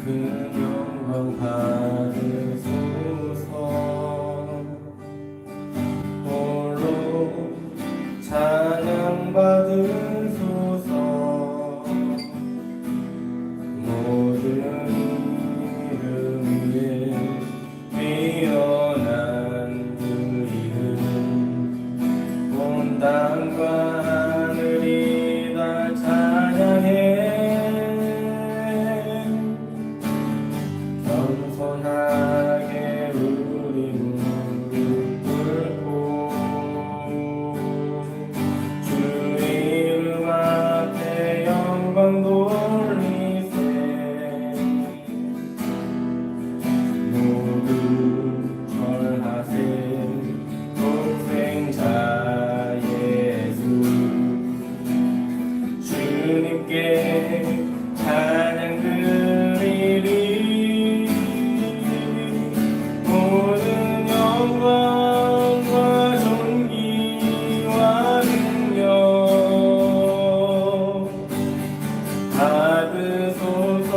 영광 받으소서. 홀로 찬양 받으소서. 모든 이름 위에 뛰어난 그 이름, 온 땅과 하늘이 다 찬양해. 겸손하게 우리 무릎 꿇고 주 이름 앞에 영광 돌리세. 모두 절하세. 독생자 예수 주님께 찬양 드리리. 모든 영광과 존귀와 능력 받으소서.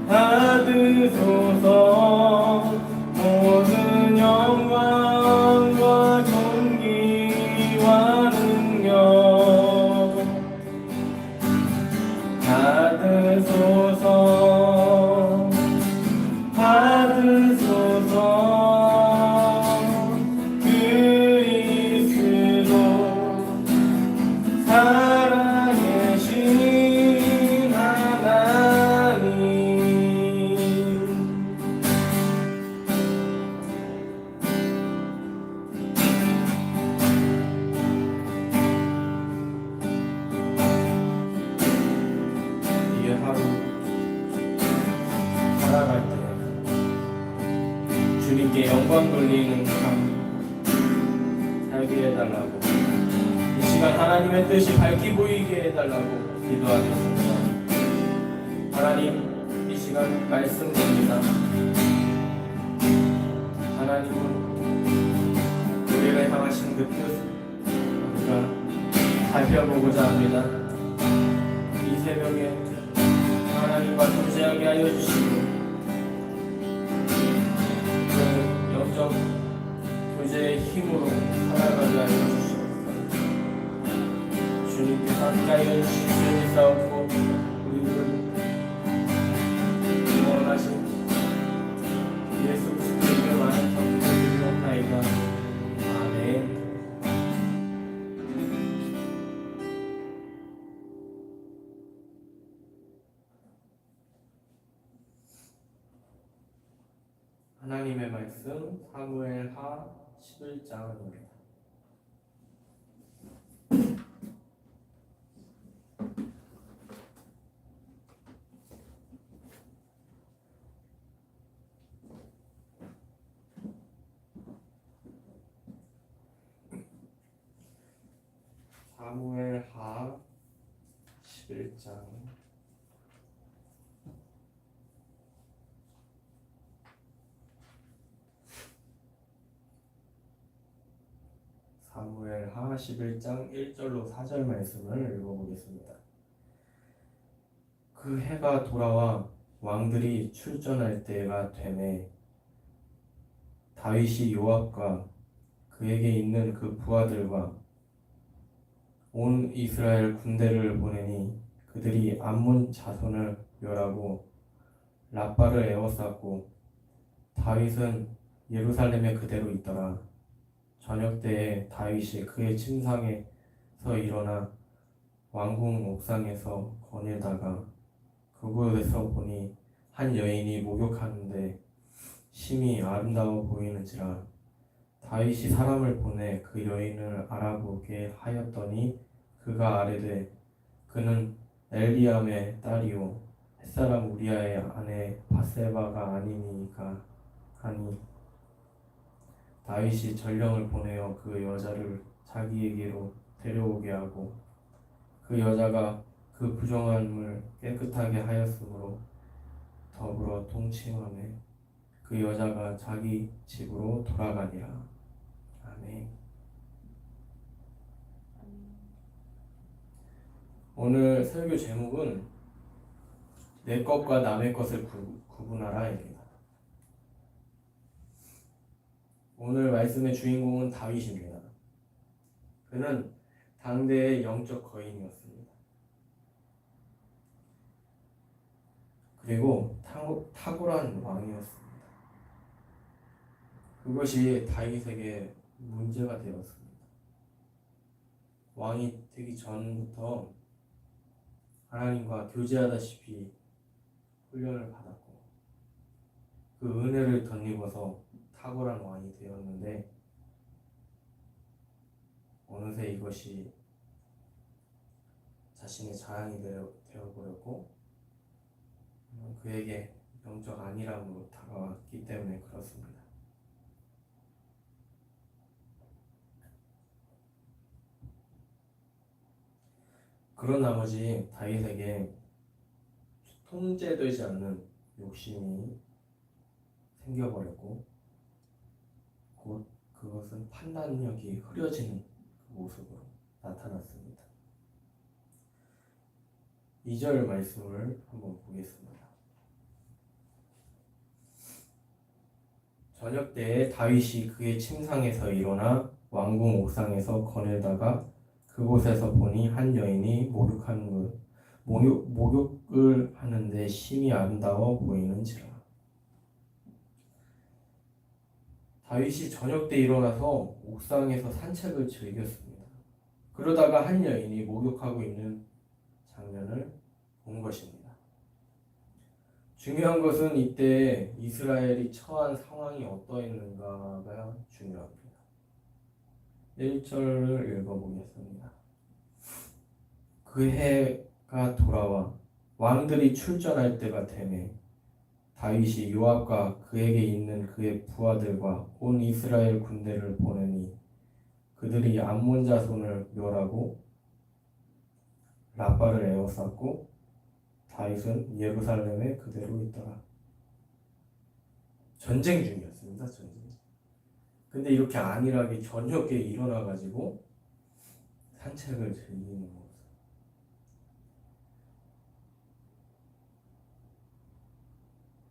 받으소서. 모든 영광과 존귀와 능력 받으소서. 받으소서. 그리스도 살아계신 하나님. 이 하루 살아갈 때 주님께 영광 돌리는 삶 살게 해달라고, 이 시간 하나님의 뜻이 밝히 보이게 해달라고 기도하겠습니다. 하나님, 이 시간 말씀 드립니다. 하나님은 우리를 향하신 그 뜻 우리가 살펴보고자 합니다. 이 새벽에 하나님과 동행하게 하여 주시고, 그 영적 교제의 힘으로 살아가게 하여 주시옵소서. 주님께서 함께 하여 주시니 싸웠고 우리를 구원하신 예수 그리스도의 이름 안에 기도드리옵나이다. 아멘. 하나님의 말씀 사무엘하 11장입니다. 사무엘하 11장 사무엘하 11장 1절로 4절 말씀을 읽어보겠습니다. 그 해가 돌아와 왕들이 출전할 때가 되매 다윗이 요압과 그에게 있는 그 부하들과 온 이스라엘 군대를 보내니 그들이 암몬 자손을 멸하고 라빠를 에워쌌고 다윗은 예루살렘에 그대로 있더라. 저녁 때에 다윗이 그의 침상에서 일어나 왕궁 옥상에서 거닐다가 그곳에서 보니 한 여인이 목욕하는데 심히 아름다워 보이는지라. 다윗이 사람을 보내 그 여인을 알아보게 하였더니 그가 아뢰되 그는 엘리암의 딸이요 햇사람 우리아의 아내 바세바가 아니니까 하니 다윗이 전령을 보내어 그 여자를 자기에게로 데려오게 하고 그 여자가 그 부정함을 깨끗하게 하였으므로 더불어 통칭하매 그 여자가 자기 집으로 돌아가니라. 아멘. 오늘 설교 제목은 내 것과 남의 것을 구분하라입니다. 오늘 말씀의 주인공은 다윗입니다. 그는 당대의 영적 거인이었습니다. 그리고 탁월한 왕이었습니다. 그것이 다윗에게 문제가 되었습니다. 왕이 되기 전부터 하나님과 교제하다시피 훈련을 받았고 그 은혜를 덧입어서 탁월한 왕이 되었는데 어느새 이것이 자신의 자랑이 되어버렸고 그에게 영적 안일함으로 다가왔기 때문에 그렇습니다. 그런 나머지 다윗에게 통제되지 않는 욕심이 생겨버렸고 곧 그것은 판단력이 흐려지는 그 모습으로 나타났습니다. 2절 말씀을 한번 보겠습니다. 저녁 때에 다윗이 그의 침상에서 일어나 왕궁 옥상에서 거닐다가 그곳에서 보니 한 여인이 목욕을 하는데 심히 아름다워 보이는지라. 다윗이 저녁 때 일어나서 옥상에서 산책을 즐겼습니다. 그러다가 한 여인이 목욕하고 있는 장면을 본 것입니다. 중요한 것은 이때 이스라엘이 처한 상황이 어떠했는가가 중요합니다. 1절을 읽어보겠습니다. 그 해가 돌아와 왕들이 출전할 때가 되매 다윗이 요압과 그에게 있는 그의 부하들과 온 이스라엘 군대를 보내니 그들이 암몬 자손을 멸하고 라빠를 에워쌌고 다윗은 예루살렘에 그대로 있더라. 전쟁 중이었습니다. 전쟁. 근데 이렇게 안일하게 저녁에 일어나가지고 산책을 즐기는 모습.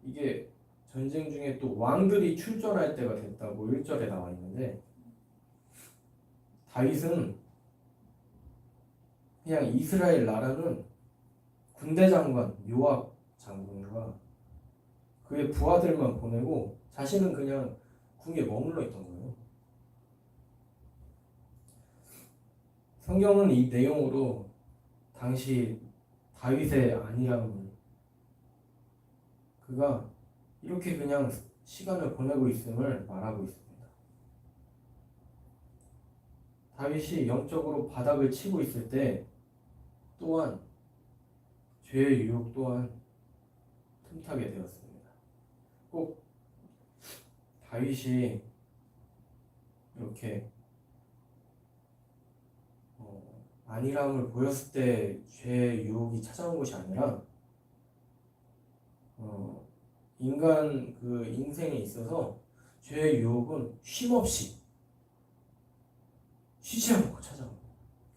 이게 전쟁 중에 또 왕들이 출전할 때가 됐다고 1절에 나와 있는데 다윗은 그냥 이스라엘 나라는 군대 장관 요압 장군과 그의 부하들만 보내고 자신은 그냥 궁에 머물러 있던 거예요. 성경은 이 내용으로 당시 다윗의 안일함을 그가 이렇게 그냥 시간을 보내고 있음을 말하고 있습니다. 다윗이 영적으로 바닥을 치고 있을 때 또한 죄의 유혹 또한 틈타게 되었습니다. 꼭 다윗이 이렇게 안일함을 보였을 때 죄의 유혹이 찾아온 것이 아니라 인간 그 인생에 있어서 죄의 유혹은 쉼없이 쉬지 않고 찾아옵니다.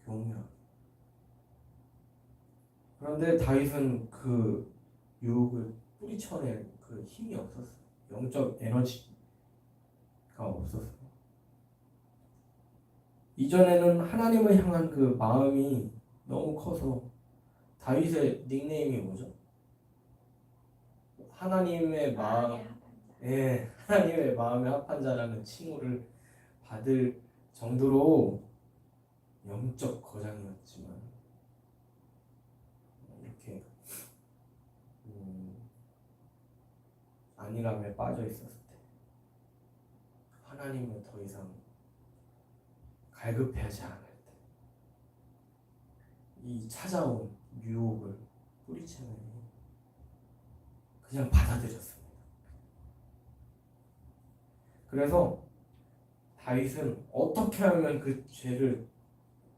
교묘하게. 그런데 다윗은 그 유혹을 뿌리쳐낼 그 힘이 없었어요. 영적 에너지가 없었어요. 이전에는 하나님을 향한 그 마음이 너무 커서 다윗의 닉네임이 뭐죠? 하나님의 마음, 하나님의 마음에 합한 자라는 칭호를 받을 정도로 영적 거장이었지만 이렇게 안일함에 빠져 있었을 때 하나님을 더 이상 갈급해하지 않을 때 이 찾아온 유혹을 뿌리채는 그냥 받아들였습니다. 그래서 다윗은 어떻게 하면 그 죄를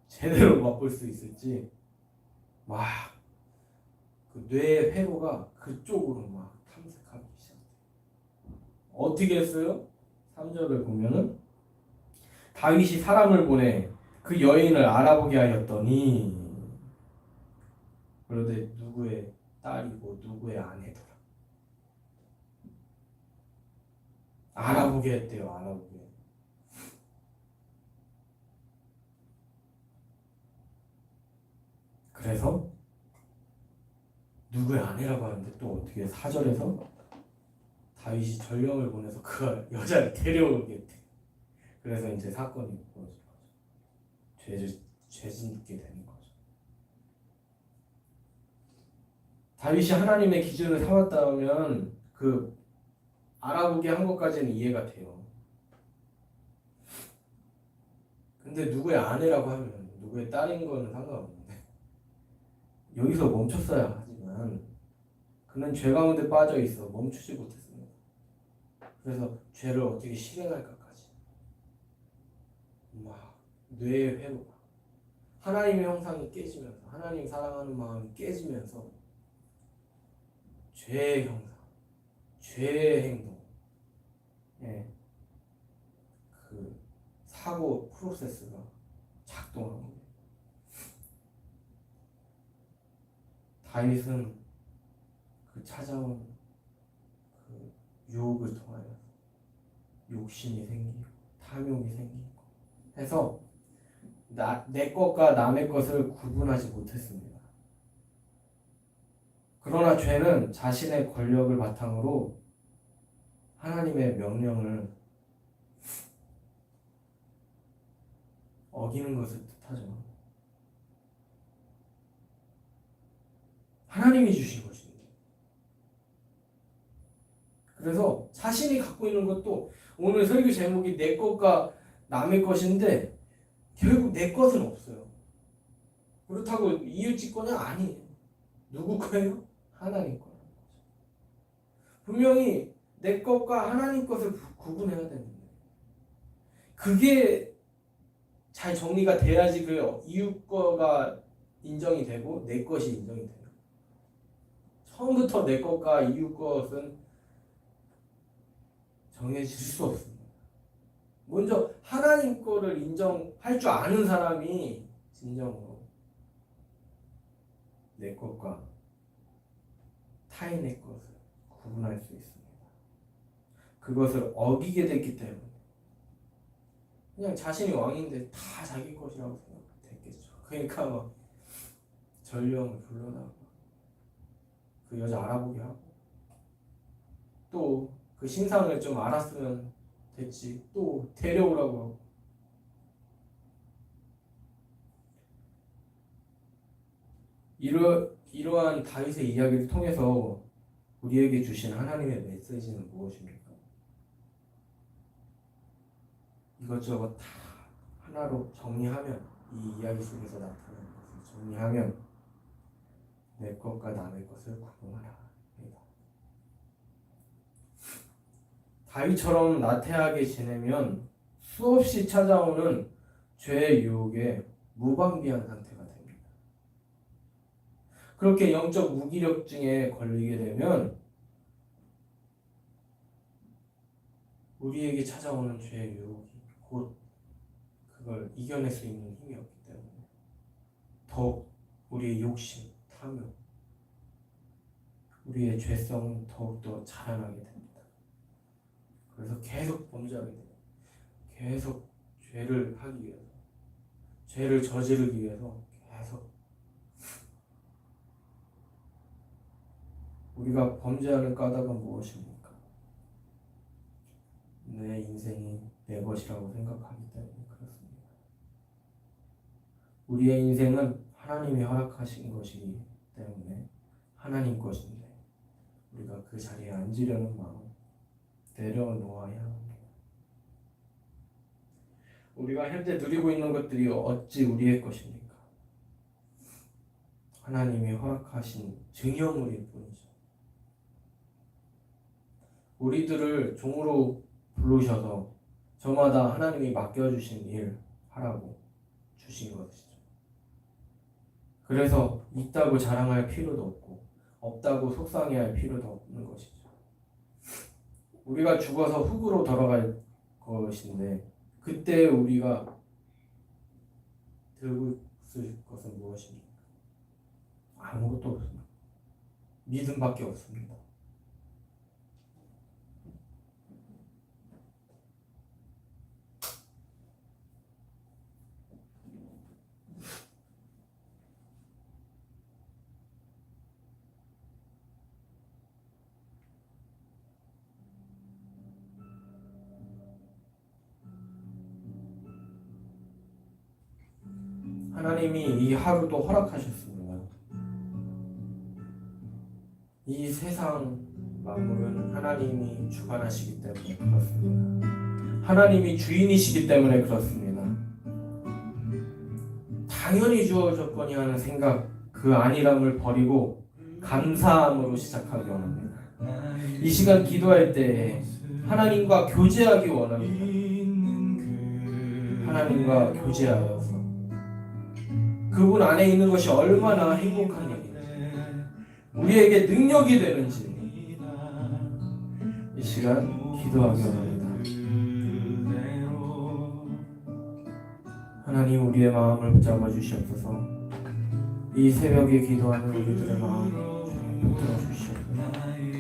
제대로 맛볼 수 있을지 막 그 뇌의 회로가 그쪽으로 막 탐색하기 시작해요. 어떻게 했어요? 3절을 보면은 다윗이 사람을 보내 그 여인을 알아보게 하였더니 그런데 누구의 딸이고 누구의 아내더라. 알아보게 했대요. 알아보게. 그래서 누구의 아내라고 하는데 또 어떻게 4절에서 다윗이 전령을 보내서 그 여자를 데려오게 했대. 그래서 이제 사건이 벌어진 거죠. 죄짓게 되는 거죠. 다윗이 하나님의 기준을 삼았다면 그 알아보게 한 것까지는 이해가 돼요. 근데 누구의 아내라고 하면 누구의 딸인 거는 상관없는데 여기서 멈췄어야 하지만 그는 죄 가운데 빠져 있어 멈추지 못했습니다. 그래서 죄를 어떻게 실행할까까지 막 뇌의 회로가 하나님의 형상이 깨지면서 하나님 사랑하는 마음이 깨지면서 죄의 형상, 죄의 행동, 그 사고 프로세스가 작동한 겁니다. 다윗은 그 찾아온 그 유혹을 통하여 욕심이 생기고 탐욕이 생기고 해서 내 것과 남의 것을 구분하지 못했습니다. 그러나 죄는 자신의 권력을 바탕으로 하나님의 명령을 어기는 것을 뜻하죠. 하나님이 주신 것입니다. 그래서 자신이 갖고 있는 것도 오늘 설교 제목이 내 것과 남의 것인데 결국 내 것은 없어요. 그렇다고 이웃집 거는 아니에요. 누구 거예요? 하나님 거예요. 분명히 내 것과 하나님 것을 구분해야 되는데 그게 잘 정리가 돼야지 그 이웃 거가 인정이 되고 내 것이 인정이 돼요. 처음부터 내 것과 이웃 것은 정해질 수 없습니다. 먼저 하나님 거를 인정할 줄 아는 사람이 진정으로 내 것과 타인의 것을 구분할 수 있습니다. 그것을 어기게 됐기 때문에 그냥 자신이 왕인데 다 자기 것이라고 생각했겠죠. 그러니까 막 전령을 불러다가 그 여자 알아보게 하고 또 그 신상을 좀 알았으면 됐지 또 데려오라고 하고 이러한 다윗의 이야기를 통해서 우리에게 주신 하나님의 메시지는 무엇입니까? 이것저것 다 하나로 정리하면 이 이야기 속에서 나타나는 것을 정리하면 내 것과 남의 것을 구분하라. 다윗처럼 나태하게 지내면 수없이 찾아오는 죄의 유혹에 무방비한 상태가 됩니다. 그렇게 영적 무기력증에 걸리게 되면 우리에게 찾아오는 죄의 유혹이 곧 그걸 이겨낼 수 있는 힘이 없기 때문에 더욱 우리의 욕심, 탐욕, 우리의 죄성은 더욱더 자라나게 됩니다. 그래서 계속 범죄하게 돼요. 계속 죄를 하기 위해서, 죄를 저지르기 위해서 계속 우리가 범죄하는 까닭은 무엇입니까? 내 인생이 내 것이라고 생각하기 때문에 그렇습니다. 우리의 인생은 하나님이 허락하신 것이기 때문에 하나님 것인데 우리가 그 자리에 앉으려는 마음 내려놓아야 합니다. 우리가 현재 누리고 있는 것들이 어찌 우리의 것입니까? 하나님이 허락하신 증여물일 뿐이죠. 우리들을 종으로 부르셔서 저마다 하나님이 맡겨주신 일 하라고 주신 것이죠. 그래서 있다고 자랑할 필요도 없고 없다고 속상해할 필요도 없는 것이죠. 우리가 죽어서 흙으로 돌아갈 것인데 그때 우리가 들고 있을 것은 무엇입니까? 아무것도 없습니다. 믿음밖에 없습니다. 하나님이 이 하루도 허락하셨습니다. 이 세상 만물은 하나님이 주관하시기 때문에 그렇습니다. 하나님이 주인이시기 때문에 그렇습니다. 당연히 주어졌거니 하는 생각, 그 안일함을 버리고 감사함으로 시작하기 원합니다. 이 시간 기도할 때 하나님과 교제하기 원합니다. 하나님과 교제하여서 그분 안에 있는 것이 얼마나 행복한 일인지, 우리에게 능력이 되는지 이 시간 기도하기 원합니다. 하나님, 우리의 마음을 붙잡아 주시옵소서. 이 새벽에 기도하는 우리들의 마음을 붙들어 주시옵소서.